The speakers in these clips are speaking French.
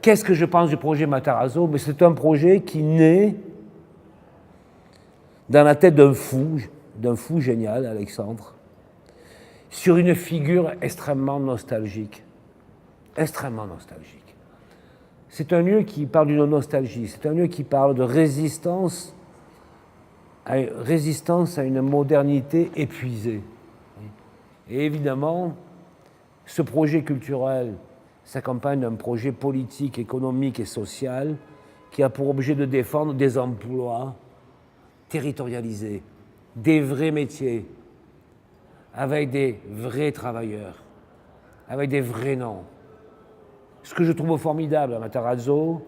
Qu'est-ce que je pense du projet Matarazzo? Mais c'est un projet qui naît dans la tête d'un fou génial, Alexandre, sur une figure extrêmement nostalgique. Extrêmement nostalgique. C'est un lieu qui parle d'une nostalgie, c'est un lieu qui parle de résistance à une modernité épuisée. Et évidemment, ce projet culturel s'accompagne d'un projet politique, économique et social qui a pour objet de défendre des emplois territorialisés, des vrais métiers, avec des vrais travailleurs, avec des vrais noms. Ce que je trouve formidable à Matarazzo,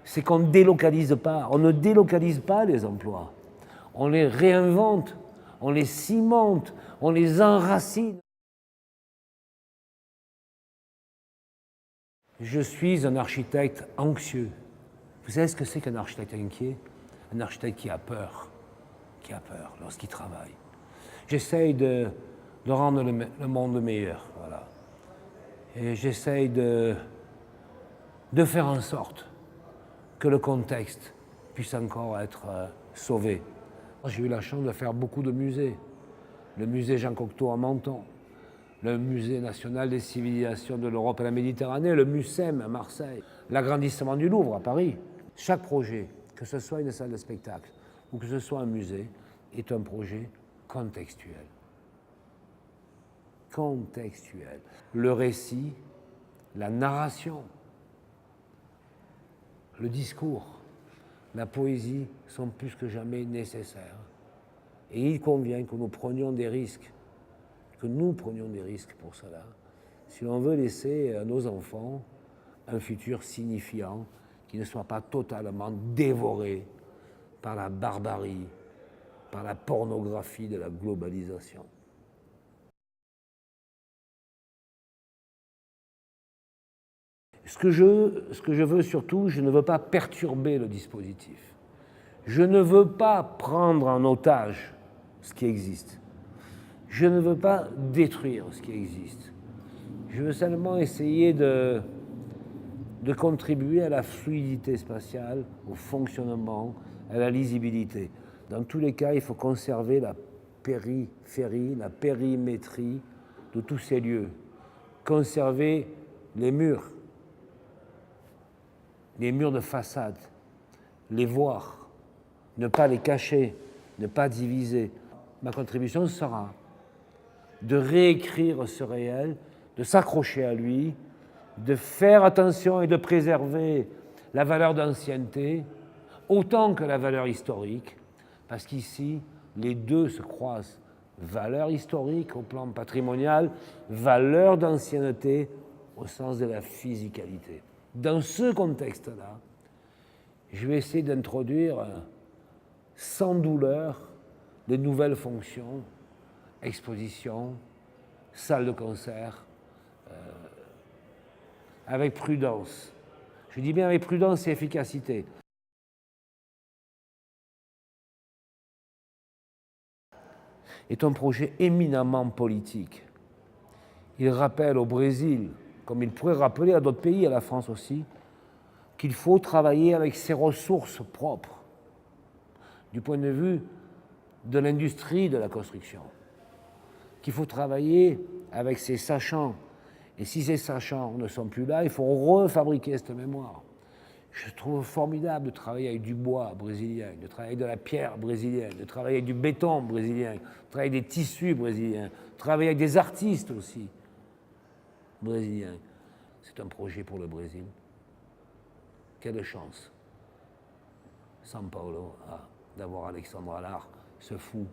c'est qu'on ne délocalise pas, on ne délocalise pas les emplois. On les réinvente, on les cimente, on les enracine. Je suis un architecte anxieux. Vous savez ce que c'est qu'un architecte inquiet? Un architecte qui a peur lorsqu'il travaille. J'essaye de rendre le monde meilleur, voilà. Et j'essaye de faire en sorte que le contexte puisse encore être sauvé. J'ai eu la chance de faire beaucoup de musées. Le musée Jean Cocteau à Menton, le musée national des civilisations de l'Europe et de la Méditerranée, le MUSEM à Marseille, l'agrandissement du Louvre à Paris. Chaque projet, que ce soit une salle de spectacle ou que ce soit un musée, est un projet contextuel. Contextuel. Le récit, la narration, le discours, la poésie sont plus que jamais nécessaires. Et il convient que nous prenions des risques, pour cela, si l'on veut laisser à nos enfants un futur signifiant qui ne soit pas totalement dévoré par la barbarie, par la pornographie de la globalisation. Ce que je veux surtout, je ne veux pas perturber le dispositif. Je ne veux pas prendre en otage ce qui existe. Je ne veux pas détruire ce qui existe. Je veux seulement essayer de contribuer à la fluidité spatiale, au fonctionnement, à la lisibilité. Dans tous les cas, il faut conserver la périphérie, la périmétrie de tous ces lieux. Conserver les murs de façade, les voir, ne pas les cacher, ne pas diviser. Ma contribution sera de réécrire ce réel, de s'accrocher à lui, de faire attention et de préserver la valeur d'ancienneté autant que la valeur historique, parce qu'ici, les deux se croisent. Valeur historique au plan patrimonial, valeur d'ancienneté au sens de la physicalité. Dans ce contexte-là, je vais essayer d'introduire sans douleur de nouvelles fonctions, expositions, salles de concert, avec prudence. Je dis bien avec prudence et efficacité. Est un projet éminemment politique. Il rappelle au Brésil, comme il pourrait rappeler à d'autres pays, à la France aussi, qu'il faut travailler avec ses ressources propres, du point de vue de l'industrie de la construction, qu'il faut travailler avec ses sachants. Et si ces sachants ne sont plus là, il faut refabriquer cette mémoire. Je trouve formidable de travailler avec du bois brésilien, de travailler avec de la pierre brésilienne, de travailler avec du béton brésilien, de travailler avec des tissus brésiliens, de travailler avec des artistes aussi brésiliens. C'est un projet pour le Brésil. Quelle chance, São Paulo, d'avoir Alexandre Allard, ce fou.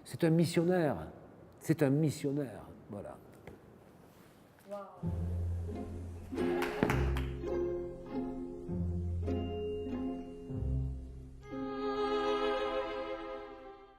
C'est un missionnaire. C'est un missionnaire. Voilà. Wow.